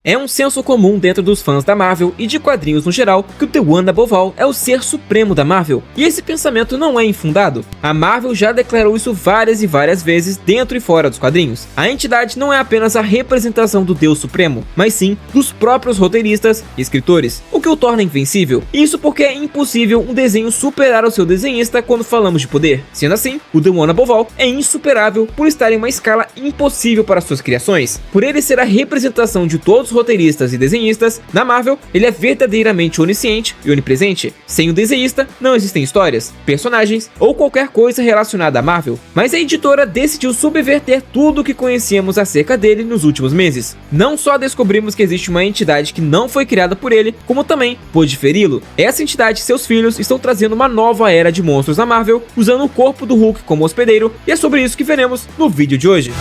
É um senso comum dentro dos fãs da Marvel e de quadrinhos no geral que o The One Above All é o ser supremo da Marvel, e esse pensamento não é infundado. A Marvel já declarou isso várias e várias vezes dentro e fora dos quadrinhos. A entidade não é apenas a representação do Deus Supremo, mas sim dos próprios roteiristas e escritores, o que o torna invencível. Isso porque é impossível um desenho superar o seu desenhista quando falamos de poder. Sendo assim, o The One Above All é insuperável por estar em uma escala impossível para suas criações. Por ele ser a representação de todos os roteiristas e desenhistas, na Marvel, ele é verdadeiramente onisciente e onipresente. Sem o desenhista, não existem histórias, personagens ou qualquer coisa relacionada à Marvel, mas a editora decidiu subverter tudo o que conhecíamos acerca dele nos últimos meses. Não só descobrimos que existe uma entidade que não foi criada por ele, como também pôde feri-lo. Essa entidade e seus filhos estão trazendo uma nova era de monstros na Marvel, usando o corpo do Hulk como hospedeiro, e é sobre isso que veremos no vídeo de hoje.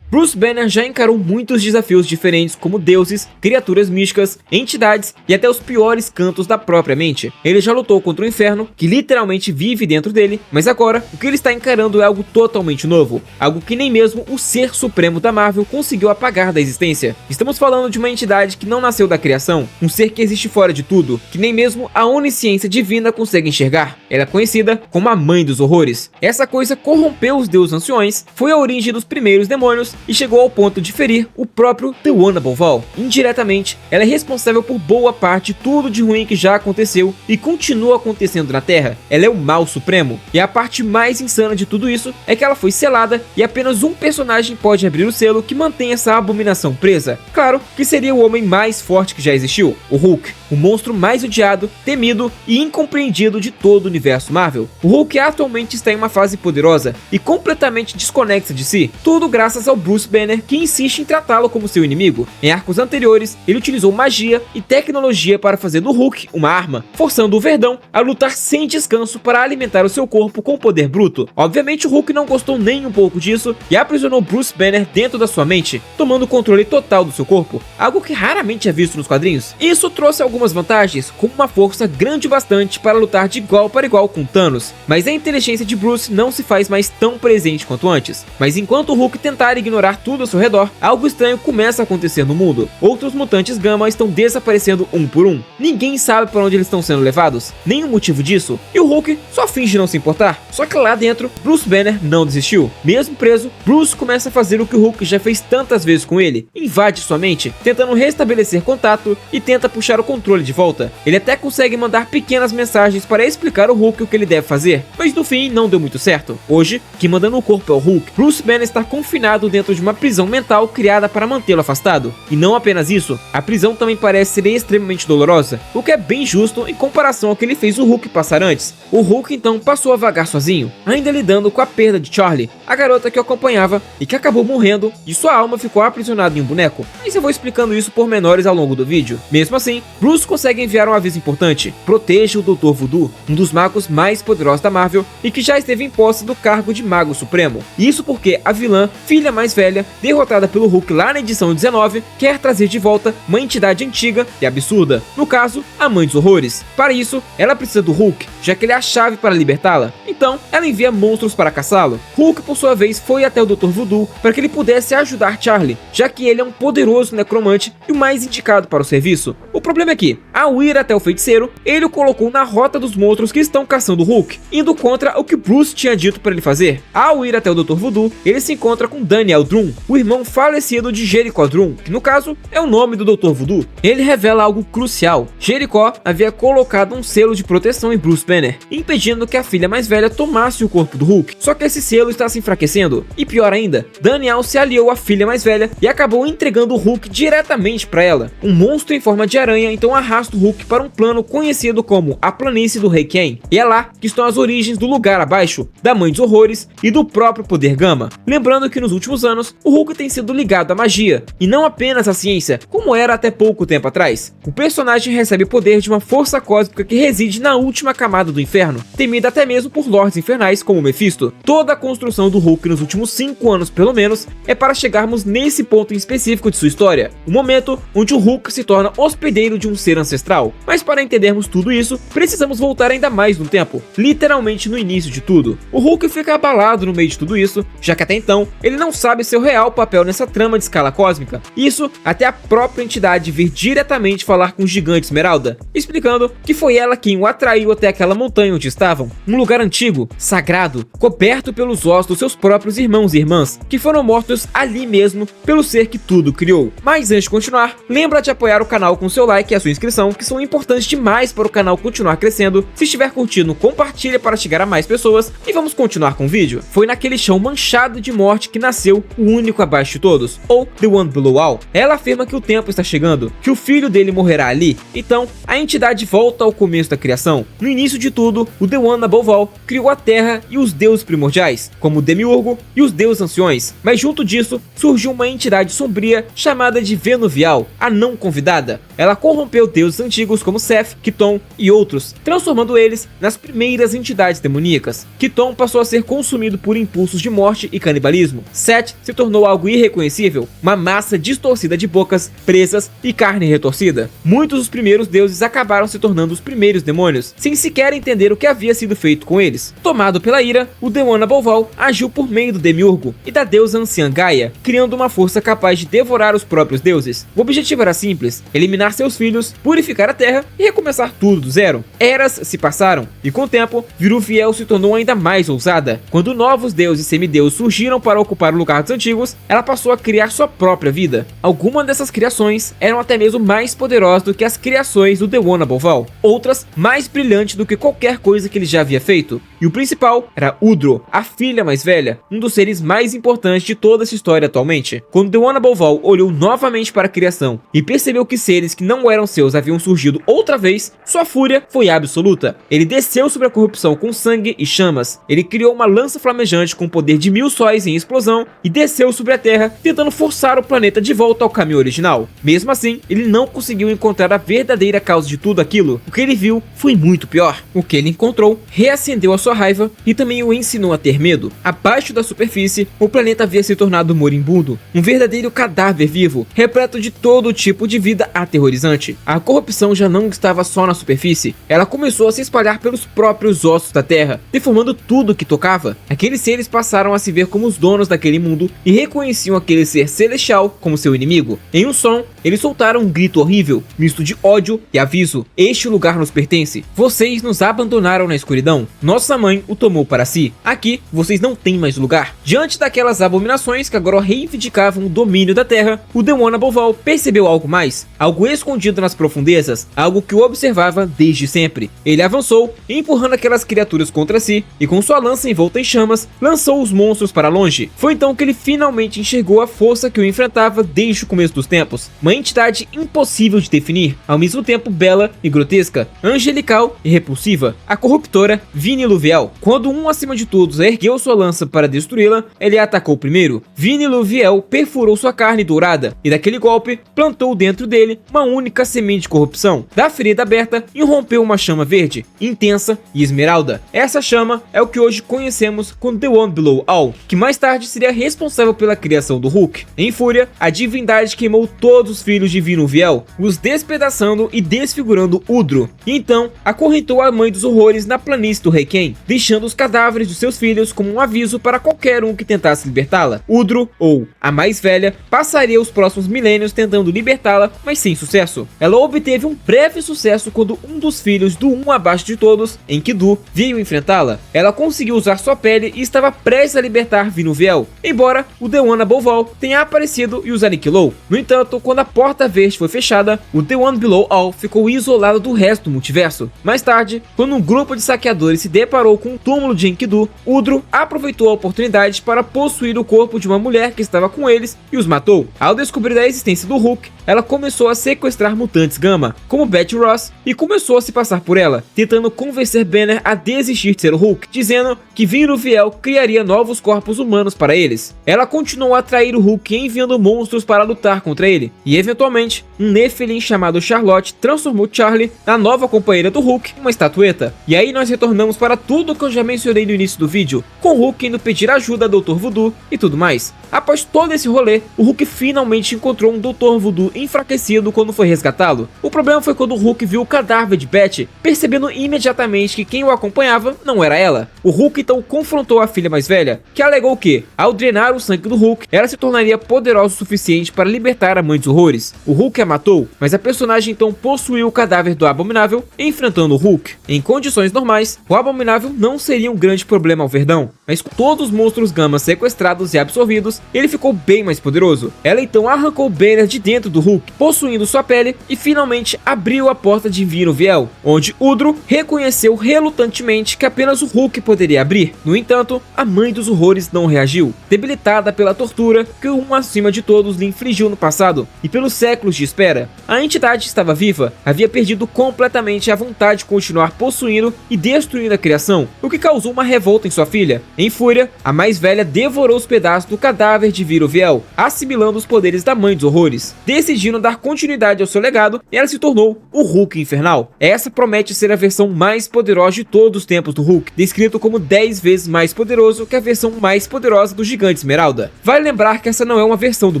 Bruce Banner já encarou muitos desafios diferentes como deuses, criaturas místicas, entidades e até os piores cantos da própria mente. Ele já lutou contra o inferno, que literalmente vive dentro dele, mas agora o que ele está encarando é algo totalmente novo, algo que nem mesmo o ser supremo da Marvel conseguiu apagar da existência. Estamos falando de uma entidade que não nasceu da criação, um ser que existe fora de tudo, que nem mesmo a onisciência divina consegue enxergar. Ela é conhecida como a Mãe dos Horrores. Essa coisa corrompeu os deuses anciões, foi a origem dos primeiros demônios e chegou ao ponto de ferir o próprio The One Above All. Indiretamente, ela é responsável por boa parte de tudo de ruim que já aconteceu e continua acontecendo na Terra. Ela é o mal supremo, e a parte mais insana de tudo isso é que ela foi selada e apenas um personagem pode abrir o selo que mantém essa abominação presa. Claro que seria o homem mais forte que já existiu, o Hulk, o monstro mais odiado, temido e incompreendido de todo o universo Marvel. O Hulk atualmente está em uma fase poderosa e completamente desconexa de si, tudo graças ao Bruce Banner, que insiste em tratá-lo como seu inimigo. Em arcos anteriores, ele utilizou magia e tecnologia para fazer do Hulk uma arma, forçando o Verdão a lutar sem descanso para alimentar o seu corpo com poder bruto. Obviamente o Hulk não gostou nem um pouco disso e aprisionou Bruce Banner dentro da sua mente, tomando o controle total do seu corpo, algo que raramente é visto nos quadrinhos. Isso trouxe algumas vantagens, como uma força grande bastante para lutar de igual para igual com Thanos, mas a inteligência de Bruce não se faz mais tão presente quanto antes. Mas enquanto o Hulk tentar ignorar tudo ao seu redor, algo estranho começa a acontecer no mundo. Outros mutantes Gama estão desaparecendo um por um. Ninguém sabe para onde eles estão sendo levados, nem o motivo disso, e o Hulk só finge não se importar. Só que lá dentro, Bruce Banner não desistiu. Mesmo preso, Bruce começa a fazer o que o Hulk já fez tantas vezes com ele, invade sua mente, tentando restabelecer contato e tenta puxar o controle de volta. Ele até consegue mandar pequenas mensagens para explicar ao Hulk o que ele deve fazer, mas no fim não deu muito certo. Hoje, quem manda no corpo é o Hulk. Bruce Banner está confinado dentro de uma prisão mental criada para mantê-lo afastado. E não apenas isso, a prisão também parece ser extremamente dolorosa, o que é bem justo em comparação ao que ele fez o Hulk passar antes. O Hulk então passou a vagar sozinho, ainda lidando com a perda de Charlie, a garota que o acompanhava e que acabou morrendo e sua alma ficou aprisionada em um boneco. Mas eu vou explicando isso por menores ao longo do vídeo. Mesmo assim, Bruce consegue enviar um aviso importante: proteja o Dr. Voodoo, um dos magos mais poderosos da Marvel e que já esteve em posse do cargo de Mago Supremo. Isso porque a vilã, filha mais velha, derrotada pelo Hulk lá na edição 19, quer trazer de volta uma entidade antiga e absurda, no caso, a Mãe dos Horrores. Para isso, ela precisa do Hulk, já que ele é a chave para libertá-la. Então, ela envia monstros para caçá-lo. Hulk, por sua vez, foi até o Dr. Voodoo para que ele pudesse ajudar Charlie, já que ele é um poderoso necromante e o mais indicado para o serviço. O problema é que, ao ir até o feiticeiro, ele o colocou na rota dos monstros que estão caçando o Hulk, indo contra o que Bruce tinha dito para ele fazer. Ao ir até o Dr. Voodoo, ele se encontra com Daniel Drum, o irmão falecido de Jericho Drum, que no caso é o nome do Dr. Voodoo. Ele revela algo crucial: Jericho havia colocado um selo de proteção em Bruce Banner, impedindo que a filha mais velha tomasse o corpo do Hulk. Só que esse selo está se enfraquecendo, e pior ainda, Daniel se aliou à filha mais velha e acabou entregando o Hulk diretamente para ela. Um monstro em forma de aranha então arrasta o Hulk para um plano conhecido como a Planície do Rei Ken, e é lá que estão as origens do lugar abaixo, da Mãe dos Horrores e do próprio poder Gama. Lembrando que nos últimos anos anos, o Hulk tem sido ligado à magia, e não apenas à ciência, como era até pouco tempo atrás. O personagem recebe o poder de uma força cósmica que reside na última camada do inferno, temida até mesmo por lords infernais como Mephisto. Toda a construção do Hulk nos últimos 5 anos pelo menos, é para chegarmos nesse ponto em específico de sua história, o momento onde o Hulk se torna hospedeiro de um ser ancestral. Mas para entendermos tudo isso, precisamos voltar ainda mais no tempo, literalmente no início de tudo. O Hulk fica abalado no meio de tudo isso, já que até então, ele não sabe seu real papel nessa trama de escala cósmica. Isso até a própria entidade vir diretamente falar com o gigante Esmeralda, explicando que foi ela quem o atraiu até aquela montanha onde estavam, um lugar antigo, sagrado, coberto pelos ossos dos seus próprios irmãos e irmãs, que foram mortos ali mesmo pelo ser que tudo criou. Mas antes de continuar, lembra de apoiar o canal com seu like e a sua inscrição, que são importantes demais para o canal continuar crescendo. Se estiver curtindo, compartilha para chegar a mais pessoas e vamos continuar com o vídeo. Foi naquele chão manchado de morte que nasceu o único abaixo de todos, ou The One Below All. Ela afirma que o tempo está chegando, que o filho dele morrerá ali. Então, a entidade volta ao começo da criação. No início de tudo, o The One Above All criou a Terra e os deuses primordiais, como o Demiurgo e os deuses anciões, mas junto disso, surgiu uma entidade sombria chamada de Venuvial, a não convidada. Ela corrompeu deuses antigos como Seth, Kiton e outros, transformando eles nas primeiras entidades demoníacas. Kiton passou a ser consumido por impulsos de morte e canibalismo. Seth se tornou algo irreconhecível, uma massa distorcida de bocas, presas e carne retorcida. Muitos dos primeiros deuses acabaram se tornando os primeiros demônios, sem sequer entender o que havia sido feito com eles. Tomado pela ira, o The One Above All agiu por meio do Demiurgo e da deusa anciã Gaia, criando uma força capaz de devorar os próprios deuses. O objetivo era simples: eliminar seus filhos, purificar a Terra e recomeçar tudo do zero. Eras se passaram, e com o tempo, Venuvial se tornou ainda mais ousada. Quando novos deuses e semideuses surgiram para ocupar o lugar dos antigos, ela passou a criar sua própria vida. Algumas dessas criações eram até mesmo mais poderosas do que as criações do The One Above All, outras mais brilhantes do que qualquer coisa que ele já havia feito. E o principal era Udro, a filha mais velha, um dos seres mais importantes de toda essa história atualmente. Quando The One Above All olhou novamente para a criação e percebeu que seres que não eram seus haviam surgido outra vez, sua fúria foi absoluta. Ele desceu sobre a corrupção com sangue e chamas. Ele criou uma lança flamejante com o poder de 1000 sóis em explosão e desceu sobre a Terra, tentando forçar o planeta de volta ao caminho original. Mesmo assim, ele não conseguiu encontrar a verdadeira causa de tudo aquilo. O que ele viu foi muito pior. O que ele encontrou reacendeu a sua raiva e também o ensinou a ter medo. Abaixo da superfície, o planeta havia se tornado moribundo, um verdadeiro cadáver vivo, repleto de todo tipo de vida aterrorizante. A corrupção já não estava só na superfície, ela começou a se espalhar pelos próprios ossos da Terra, deformando tudo que tocava. Aqueles seres passaram a se ver como os donos daquele mundo e reconheciam aquele ser celestial como seu inimigo. Em um som, eles soltaram um grito horrível, misto de ódio e aviso: este lugar nos pertence. Vocês nos abandonaram na escuridão. Nossa mãe o tomou para si. Aqui, vocês não têm mais lugar. Diante daquelas abominações que agora reivindicavam o domínio da Terra, o The One Above All percebeu algo mais, algo escondido nas profundezas, algo que o observava desde sempre. Ele avançou, empurrando aquelas criaturas contra si, e com sua lança envolta em chamas, lançou os monstros para longe. Foi então que ele finalmente enxergou a força que o enfrentava desde o começo dos tempos. Uma entidade impossível de definir, ao mesmo tempo bela e grotesca, angelical e repulsiva, a corruptora Venuvial. Quando um acima de todos ergueu sua lança para destruí-la, ele a atacou primeiro. Venuvial perfurou sua carne dourada, e daquele golpe, plantou dentro dele uma única semente de corrupção. Da ferida aberta, irrompeu uma chama verde, intensa e esmeralda. Essa chama é o que hoje conhecemos como The One Below All, que mais tarde seria responsável pela criação do Hulk. Em fúria, a divindade queimou todos os filhos de Venuvial, os despedaçando e desfigurando Udro, e então acorrentou a mãe dos horrores na planície do Rei Ken, deixando os cadáveres de seus filhos como um aviso para qualquer um que tentasse libertá-la. Udro, ou a mais velha, passaria os próximos milênios tentando libertá-la, mas sem sucesso. Ela obteve um breve sucesso quando um dos filhos do um abaixo de todos, Enkidu, veio enfrentá-la. Ela conseguiu usar sua pele e estava prestes a libertar Venuvial, embora o The One Above All tenha aparecido e os aniquilou. No entanto, quando a porta verde foi fechada, o The One Below All ficou isolado do resto do multiverso. Mais tarde, quando um grupo de saqueadores se deparou com o túmulo de Enkidu, Udro aproveitou a oportunidade para possuir o corpo de uma mulher que estava com eles e os matou. Ao descobrir a existência do Hulk, ela começou a sequestrar mutantes Gama, como Betty Ross, e começou a se passar por ela, tentando convencer Banner a desistir de ser o Hulk, dizendo que Viruviel criaria novos corpos humanos para eles. Ela continuou a atrair o Hulk enviando monstros para lutar contra ele, e eventualmente, um Nephilim chamado Charlotte transformou Charlie, a nova companheira do Hulk, em uma estatueta. E aí nós retornamos para tudo que eu já mencionei no início do vídeo, com o Hulk indo pedir ajuda a Dr. Voodoo e tudo mais. Após todo esse rolê, o Hulk finalmente encontrou um Dr. Voodoo enfraquecido quando foi resgatá-lo. O problema foi quando o Hulk viu o cadáver de Betty, percebendo imediatamente que quem o acompanhava não era ela. O Hulk então confrontou a filha mais velha, que alegou que, ao drenar o sangue do Hulk, ela se tornaria poderosa o suficiente para libertar a Mãe dos Horrores. O Hulk a matou, mas a personagem então possuiu o cadáver do Abominável, enfrentando o Hulk. Em condições normais, o Abominável não seria um grande problema ao Verdão, mas com todos os monstros Gama sequestrados e absorvidos, ele ficou bem mais poderoso. Ela então arrancou Banner de dentro do Hulk, possuindo sua pele, e finalmente abriu a porta de Viruviel, onde Udro reconheceu relutantemente que apenas o Hulk poderia abrir. No entanto, a Mãe dos Horrores não reagiu, debilitada pela tortura que um acima de todos lhe infligiu no passado, e pelos séculos de espera. A entidade estava viva, havia perdido completamente a vontade de continuar possuindo e destruindo a criação, o que causou uma revolta em sua filha. Em fúria, a mais velha devorou os pedaços do cadáver de Viruviel, assimilando os poderes da Mãe dos Horrores. Decidindo dar continuidade ao seu legado, ela se tornou o Hulk Infernal. Essa promete ser a versão mais poderosa de todos os tempos do Hulk, descrito como 10 vezes mais poderoso que a versão mais poderosa do Gigante Esmeralda. Vale lembrar que essa não é uma versão do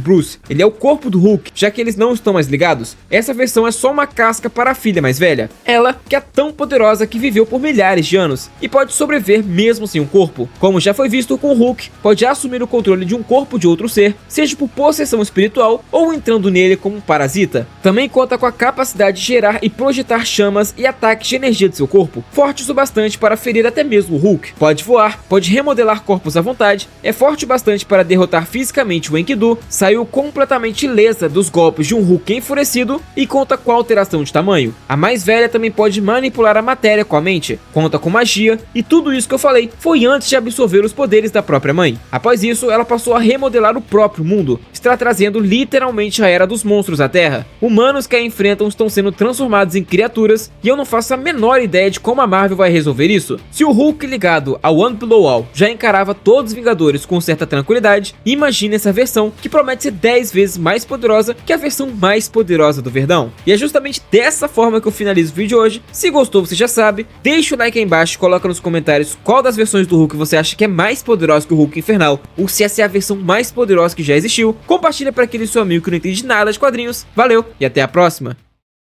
Bruce, ele é o corpo do Hulk, já que eles não estão mais ligados. Essa versão é só uma casca para a filha mais velha. Ela, que é tão poderosa que viveu por milhares de anos, e pode sobreviver mesmo sem um corpo. Como já foi visto com o Hulk, pode assumir o controle de um corpo de outro ser, seja por possessão espiritual ou entrando nele como um parasita. Também conta com a capacidade de gerar e projetar chamas e ataques de energia de seu corpo, fortes o bastante para ferir até mesmo o Hulk. Pode voar, pode remodelar corpos à vontade, é forte o bastante para derrotar fisicamente o Enkidu, saiu completamente ilesa dos golpes de um Hulk enfurecido e conta com alteração de tamanho. A mais velha também pode manipular a matéria com a mente, conta com magia, e tudo isso que eu falei foi antes de absorver os poderes da própria mãe. Após isso, ela passou a remodelar o próprio mundo, está trazendo literalmente a era dos monstros à Terra. Humanos que a enfrentam estão sendo transformados em criaturas, e eu não faço a menor ideia de como a Marvel vai resolver isso. Se o Hulk ligado ao One Below All já encarava todos os Vingadores com certa tranquilidade, imagine essa versão que promete ser 10 vezes mais poderosa que a versão mais poderosa do Verdão. E é justamente dessa forma que eu finalizo o vídeo hoje. Se gostou, você já sabe, deixa o like aí embaixo e coloca nos comentários qual das versões do Hulk você acha que é mais poderosa que o Hulk Infernal, ou se essa é a versão mais poderosa que já existiu. Compartilha para aquele seu amigo que não entende nada de quadrinhos. Valeu e até a próxima!